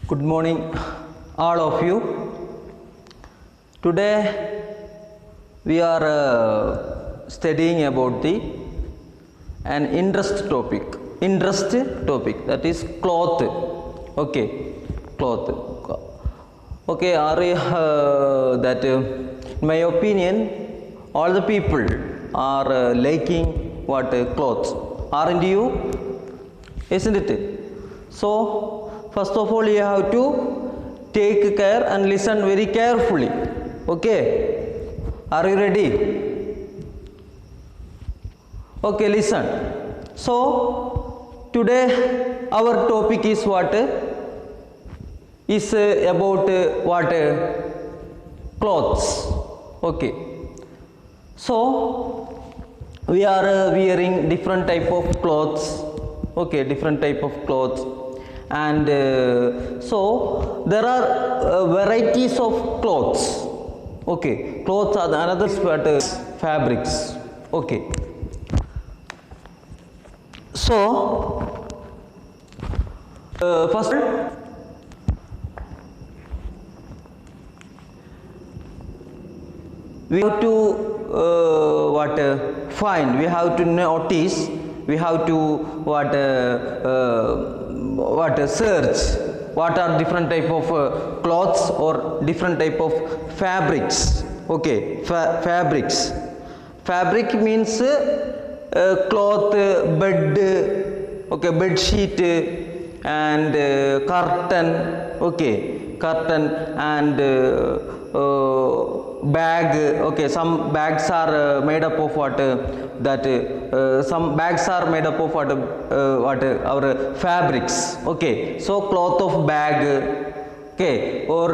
Good morning, all of you. Today we are studying about an interest topic that is cloth. Okay, cloth. Okay, that in my opinion, all the people are liking what clothes. Aren't you? Isn't it? So first of all, you have to take care and listen very carefully. Okay, are you ready? Okay, listen. So today our topic is what is about what clothes. Okay, so we are wearing different type of clothes. Okay, different type of clothes, and so there are varieties of clothes. Okay, clothes are another fabrics. Okay, so first we have to find, we have to notice, we have to search what are different type of clothes or different type of fabrics. Okay, fabrics. Fabric means cloth, bed, okay, bed sheet and curtain. Okay, curtain and bag. Okay, some bags are made up of what some bags are made up of what our fabrics. Okay, so cloth of bag. Okay, or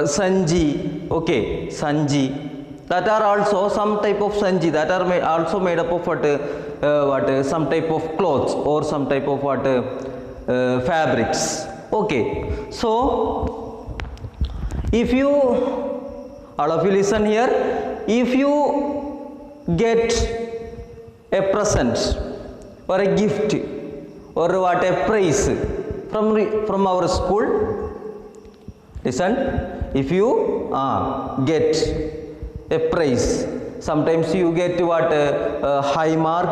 sanji. Okay, sanji, that are also some type of sanji that are also made up of what some type of clothes or some type of what fabrics. Okay, so if you, all of you listen here, if you get a present or a gift or what a prize from our school, listen, if you get a prize, sometimes you get what high mark.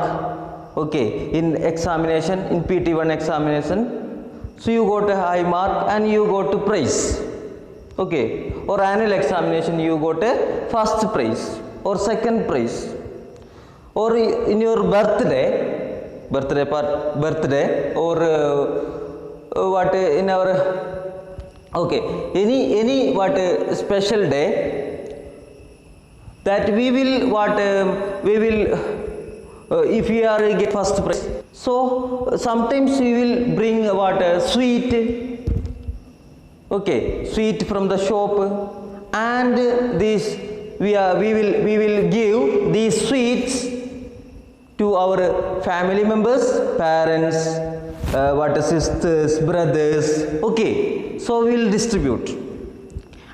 Okay, in examination, in PT1 examination, so you got a high mark and you got a prize. Okay, or annual examination you got a first prize or second prize, or in your birthday or what in our, okay, any what special day that we will if we are get first prize, so sometimes we will bring what sweet. Okay, sweet from the shop, and this we will give these sweets to our family members, parents, sisters, brothers. Okay, so we will distribute,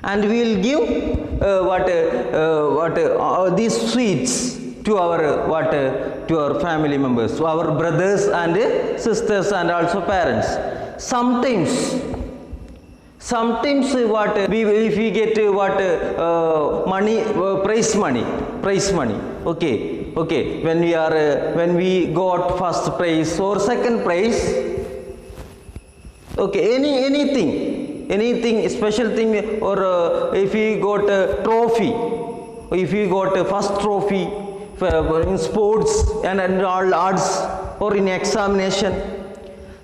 and we will give these sweets to our to our family members, to our brothers and sisters and also parents. Sometimes what if we get money, prize money. Okay, when we got first prize or second prize. Okay, anything special thing, or if we got a trophy, if we got a first trophy in sports and all arts or in examination.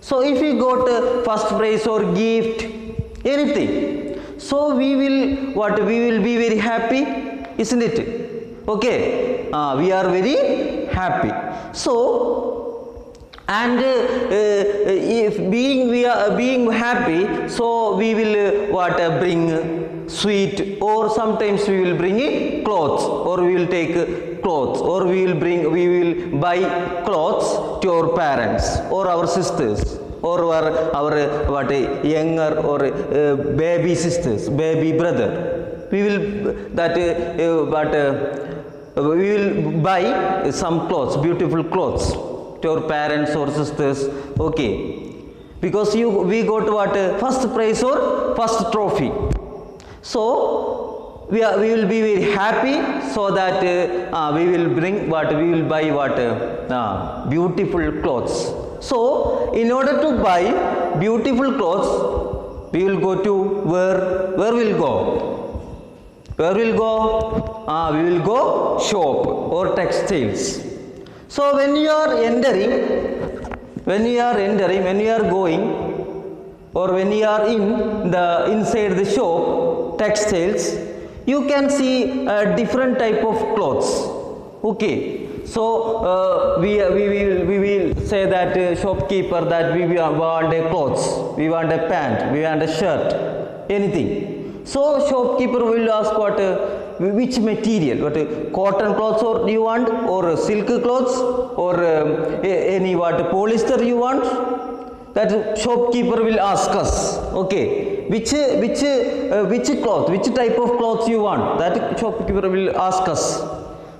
So if we got a first prize or gift, anything, so we will be very happy, isn't it? Okay, we are very happy. So, and if we are being happy, so we will bring sweet, or sometimes we will bring clothes, or we will take clothes, or we will buy clothes to our parents or our sisters, or our younger or baby sisters, baby brother. We will we will buy some clothes, beautiful clothes to our parents or sisters. Okay, because we got what first prize or first trophy. So we will be very happy, so that we will bring what we will buy what beautiful clothes. So in order to buy beautiful clothes, we will go to where we'll go. Where we'll go? We will go shop or textiles. So when you are entering, when you are going, or when you are inside the shop, textiles, you can see different type of clothes. Okay. So we will say that shopkeeper that we want a clothes, we want a pant, we want a shirt, anything. So shopkeeper will ask what which material, what cotton clothes or you want, or silk clothes, or any what polyester you want. That shopkeeper will ask us, okay, which cloth, which type of clothes you want. That shopkeeper will ask us.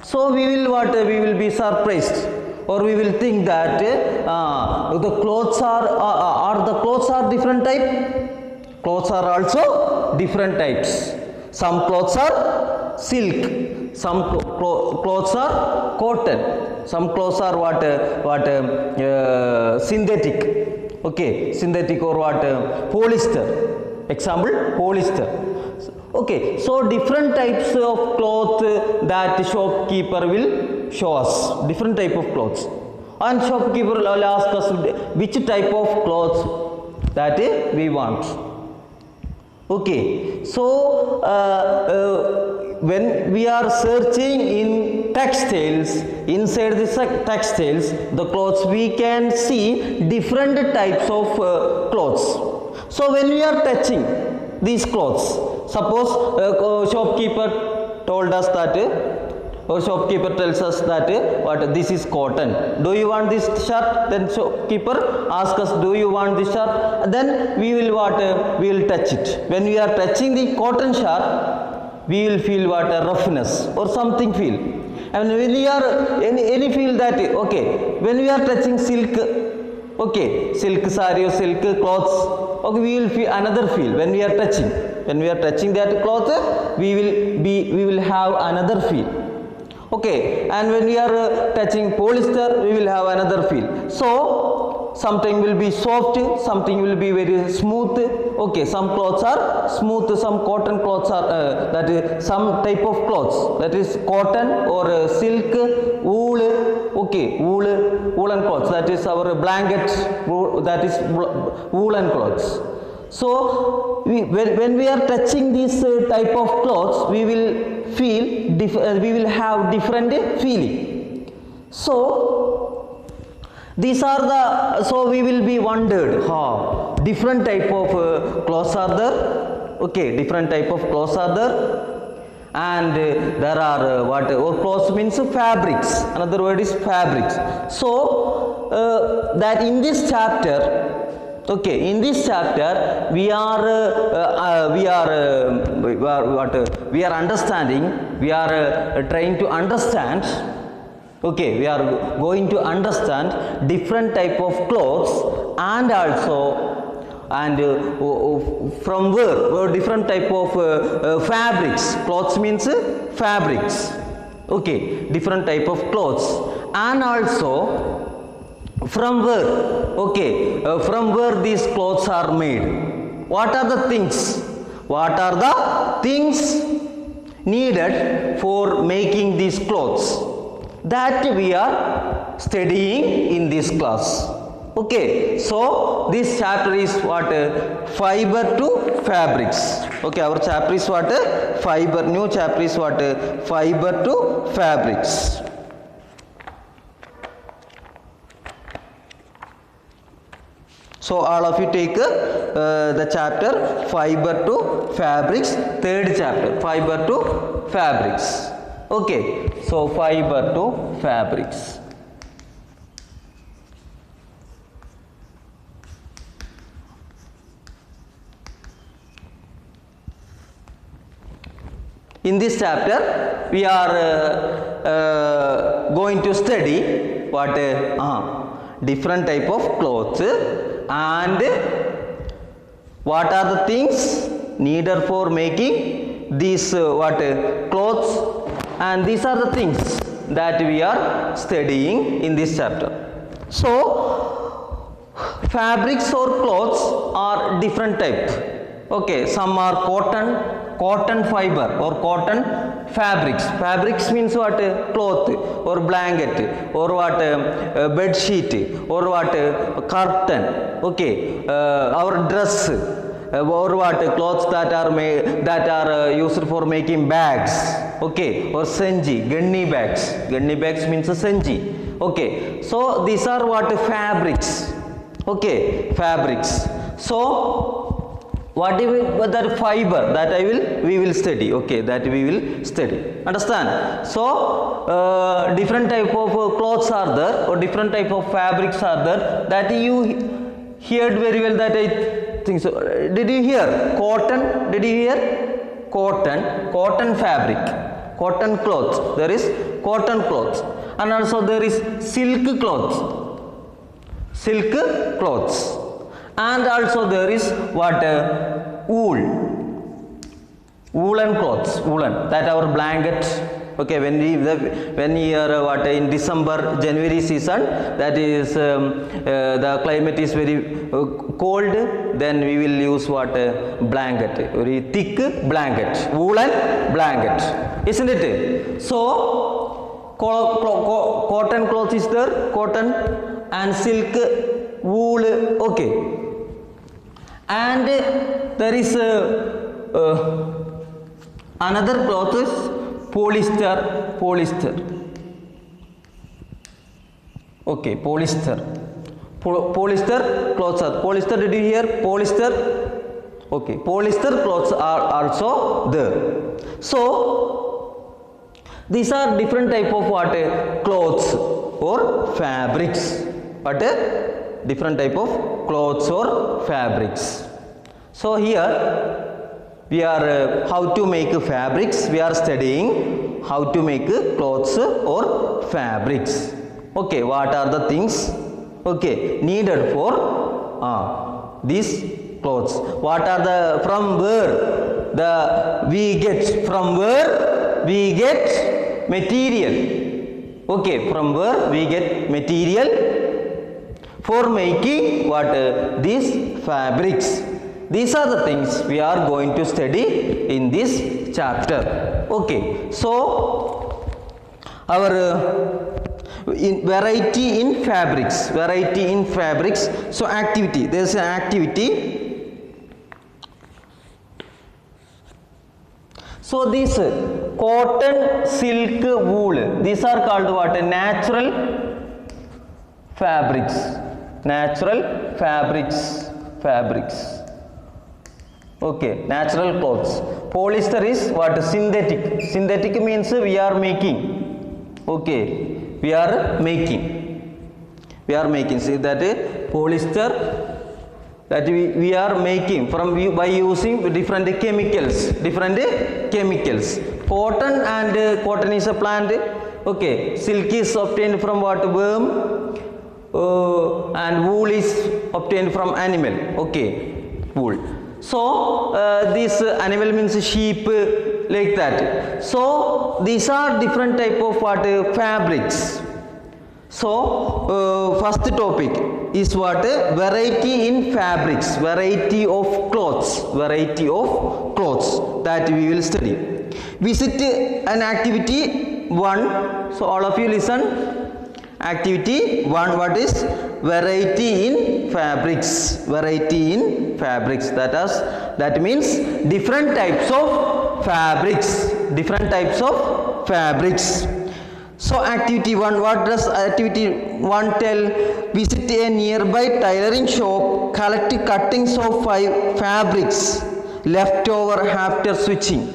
So we will be surprised, or we will think that the clothes are different type. Clothes are also different types. Some clothes are silk, some clothes are cotton, some clothes are synthetic. Okay, synthetic or what polyester. Example, polyester. Okay, so different types of cloth that shopkeeper will show us. Different type of clothes, and shopkeeper will ask us which type of clothes that we want. Okay, so when we are searching in textiles, inside the textiles, the clothes, we can see different types of clothes. So when we are touching these clothes, suppose shopkeeper told us that, or shopkeeper tells us that what this is cotton. Do you want this shirt? Then shopkeeper asks us, do you want this shirt? Then we will we will touch it. When we are touching the cotton shirt, we will feel what a roughness or something feel. And when we are any feel that okay, when we are touching silk, okay, silk saree or silk clothes, okay, we will feel another feel when we are touching. When we are touching that cloth, we will have another feel. Okay, and when we are touching polyester, we will have another feel. So something will be soft, something will be very smooth. Okay, some clothes are smooth, some cotton clothes are that is some type of clothes, that is cotton or silk, wool. Okay, woolen clothes, that is our blanket, that is woolen clothes. So when we are touching this type of clothes, we will feel we will have different feeling. So these are the, so we will be wondered how different type of clothes are there. Okay, different type of clothes are there, and there are what or clothes means fabrics. Another word is fabrics. So that in this chapter. Okay, in this chapter we are understanding, we are trying to understand. Okay, we are going to understand different type of clothes, and also from where different type of fabrics. Clothes means fabrics. Okay, different type of clothes, and also from where, okay, from where these clothes are made. What are the things? What are the things needed for making these clothes? That we are studying in this class. Okay, so this chapter is what? Fiber to fabrics. Okay, our chapter is what? Fiber. New chapter is what? Fiber to fabrics. So all of you take the chapter Fiber to Fabrics, third chapter, Fiber to Fabrics. Okay, so Fiber to Fabrics. In this chapter we are going to study what different type of clothes, and what are the things needed for making these clothes, and these are the things that we are studying in this chapter. So fabrics or clothes are different type. Okay, some are cotton fiber or cotton fabrics. Fabrics means what? Cloth or blanket or what? Bed sheet or what? Curtain. Okay, our dress or what? Clothes that are made, that are used for making bags. Okay, or senji, gunny bags. Gunny bags means a senji. Okay, so these are what? Fabrics. Okay, fabrics. So what is that fiber that we will study. Okay, that we will study. Understand? So different type of clothes are there, or different type of fabrics are there, that you heard very well, that I think so. Did you hear cotton? Did you hear cotton fabric, cotton clothes? There is cotton clothes, and also there is silk clothes, and also there is what? Woolen clothes, woolen, that our blanket. Okay, when we are what in December, January season, that is the climate is very cold, then we will use what? Blanket, very thick blanket, woolen blanket, isn't it? So cotton clothes is there, cotton, and silk, wool. Okay, and there is another cloth is polyester. Okay, polyester clothes are polyester. Did you hear polyester? Okay, polyester clothes are also there. So these are different type of what? Clothes or fabrics. What? Different type of clothes or fabrics. So here we are how to make fabrics. We are studying how to make clothes or fabrics. Okay, what are the things, okay, needed for these clothes? What are the, from where we get material? Okay, from where we get material for making what? These fabrics. These are the things we are going to study in this chapter. Okay, so our variety in fabrics. So activity, there is an activity. So these cotton, silk, wool, these are called what? Natural fabrics. Okay, natural clothes. Polyester is what? Synthetic means we are making. Okay, we are making. See that polyester, that we are making from by using different chemicals. Cotton, and cotton is a plant. Okay, silk is obtained from what? Worm. And wool is obtained from animal. Okay, wool. So this animal means sheep, like that. So these are different type of what? Fabrics. So first topic is what? Variety in fabrics, variety of clothes, that we will study. Visit an activity 1. So all of you listen. Activity 1, what is? Variety in fabrics. That means different types of fabrics. So activity 1, what does activity 1 tell? Visit a nearby tailoring shop, collect cuttings of 5 fabrics left over after switching.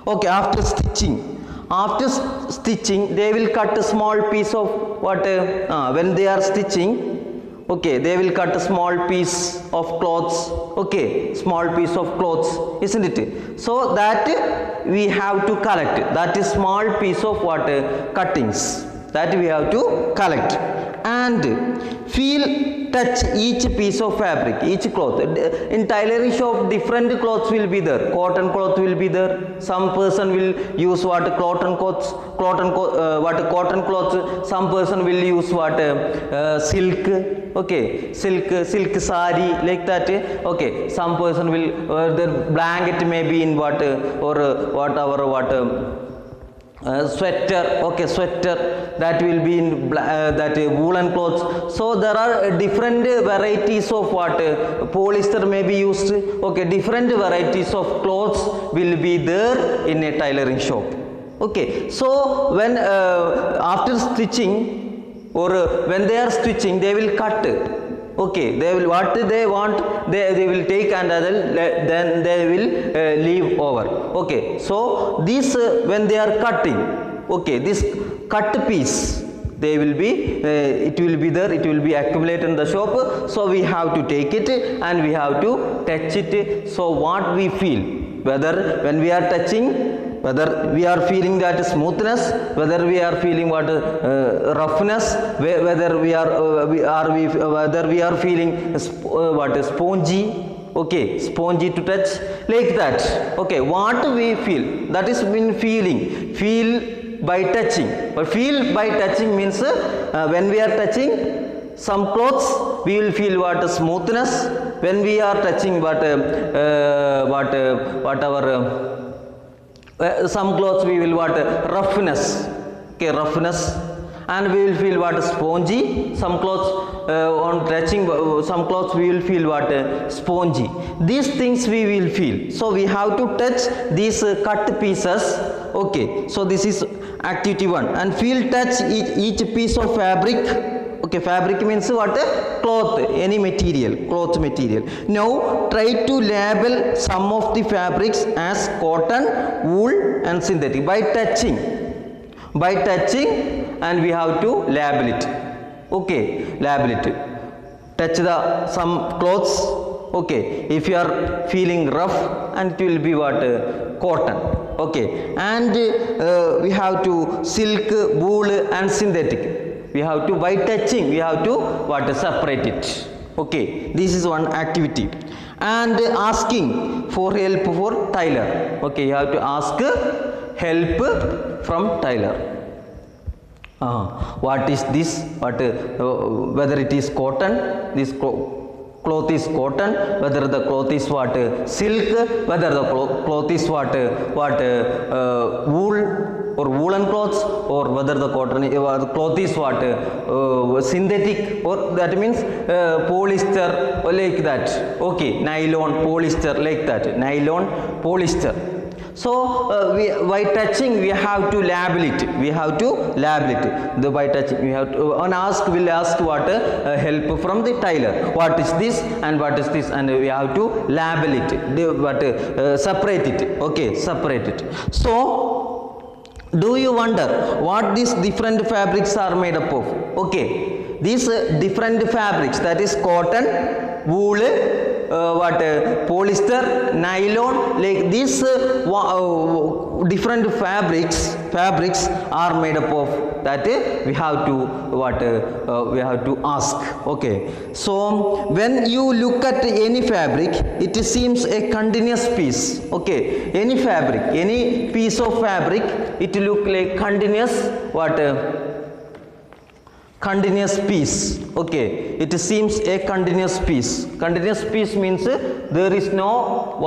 Okay, after stitching they will cut a small piece of what? When they are stitching, okay, they will cut a small piece of clothes. Okay, small piece of clothes, isn't it? So that we have to collect, that is small piece of what? Cuttings, that we have to collect. and feel, touch each piece of fabric, each cloth. In tailoring shop different clothes will be there. Cotton cloth will be there. Some person will use what cotton cloths, cotton cloths. Some person will use what silk. Okay, silk sari, like that. Okay, some person will the blanket may be in what or whatever sweater. Okay, sweater that will be in that woolen clothes. So there are different varieties of what polyester may be used. Okay, different varieties of clothes will be there in a tailoring shop. Okay, so when after stitching or when they are stitching, they will cut. Okay, they will what they want, they will take and then they will leave over. Okay, so this when they are cutting, okay, this cut piece, they will be it will be there, it will be accumulated in the shop. So we have to take it and we have to touch it. So what we feel, whether when we are touching, whether we are feeling that smoothness, whether we are feeling what roughness, whether we are whether we are feeling what spongy. Okay, spongy to touch, like that. Okay, what we feel, that is been feeling, feel by touching. But feel by touching means when we are touching some clothes, we will feel what smoothness. When we are touching some clothes, we will what roughness. Okay, roughness. And we will feel what spongy. Some clothes on touching some clothes we will feel what spongy. These things we will feel. So we have to touch these cut pieces. Okay, so this is activity 1. And feel, touch each piece of fabric. Okay, fabric means what? Cloth, any material, cloth material. Now try to label some of the fabrics as cotton, wool and synthetic by touching. And we have to label it. Okay, label it. Touch some clothes. Okay, if you are feeling rough, and it will be what cotton. Okay, and we have to silk, wool and synthetic. We have to, by touching, we have to what separate it. Okay, this is one activity. And asking for help for tailor. Okay, you have to ask help from tailor. What is this? What whether it is cotton, this cloth is cotton, whether the cloth is what silk, whether the cloth is what wool or woolen clothes, or whether the cloth is what synthetic, or that means polyester, or like that. Okay, nylon, polyester, like that, nylon, polyester. So by touching we have to label it. We have to label it. By touching we have to will ask what help from the tailor. What is this and what is this, and we have to label it. Separate it. Okay, separate it. So do you wonder what these different fabrics are made up of? Okay, these different fabrics, that is cotton, wool, polyester, nylon, like these different fabrics are made up of, that we have to we have to ask. Okay, so when you look at any fabric, it seems a continuous piece. Okay, any fabric, any piece of fabric, it look like continuous continuous piece. Okay, it seems a continuous piece. Continuous piece means there is no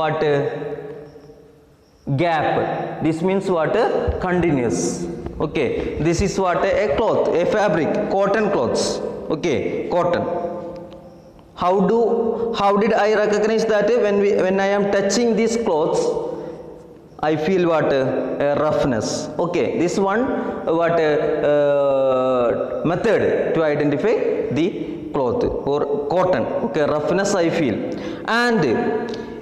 gap. This means continuous. Okay, this is a cloth, a fabric, cotton clothes. Okay, cotton. How did I recognize that? When I am touching these clothes, I feel roughness. Okay, this one method to identify the cloth or cotton. Okay, roughness I feel. And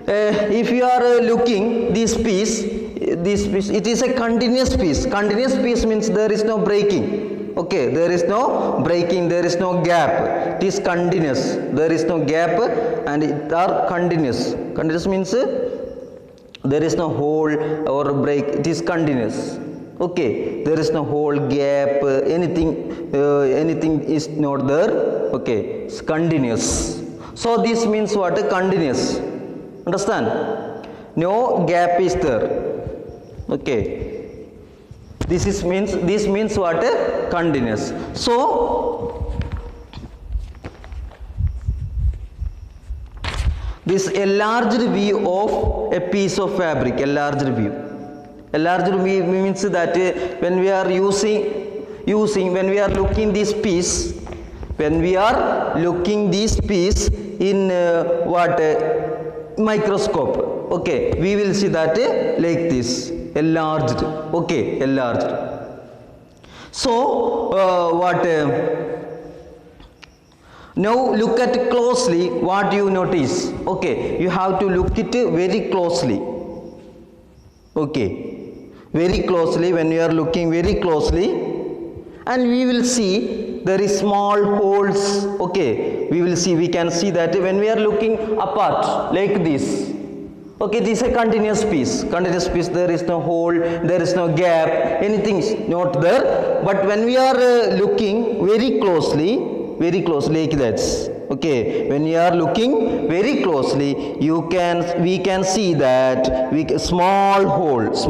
if you are looking this piece, it is a continuous piece. Continuous piece means there is no breaking. Okay, there is no breaking, there is no gap. It is continuous. There is no gap and it are continuous. Continuous means there is no hole or break. It is continuous. Okay, there is no hole, gap, anything is not there. Okay, it's continuous. So this means what? Continuous. Understand? No gap is there. Okay, this means what? Continuous. So this enlarged view of a piece of fabric, enlarged view means that when we are when we are looking this piece in microscope, okay, we will see that like this, enlarged. Okay, enlarged. So now look at closely what you notice. Okay, you have to look it very closely. Okay, very closely. When you are looking very closely, and we will see there is small holes. Okay, we can see that when we are looking apart like this. Okay, this is a continuous piece. There is no hole, there is no gap, anything is not there. But when we are looking very closely like that. Okay, when you are looking very closely, we can see that small holes.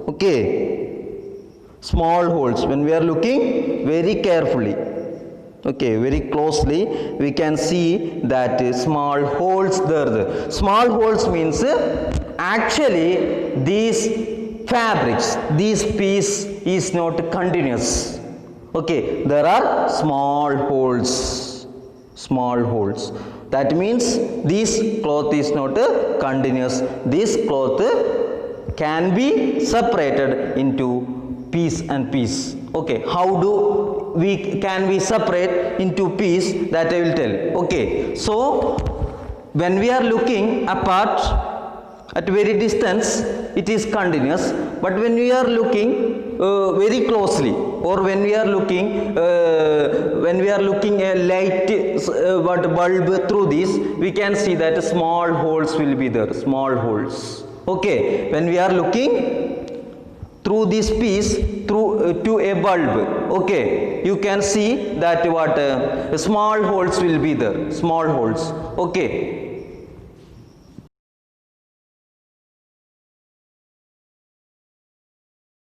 Okay, small holes. When we are looking very carefully, okay, very closely, we can see that small holes there. Small holes means actually these fabrics, this piece is not continuous. Okay, there are small holes. That means this cloth is not continuous. This cloth can be separated into piece and piece. Okay, how can we separate into piece, that I will tell. Okay, so when we are looking apart at very distance, it is continuous. But when we are looking very closely, or when we are looking a light bulb through this, we can see that small holes will be there. Small holes. Okay, when we are looking through this piece to a bulb, okay, you can see that small holes will be there. Small holes. Okay.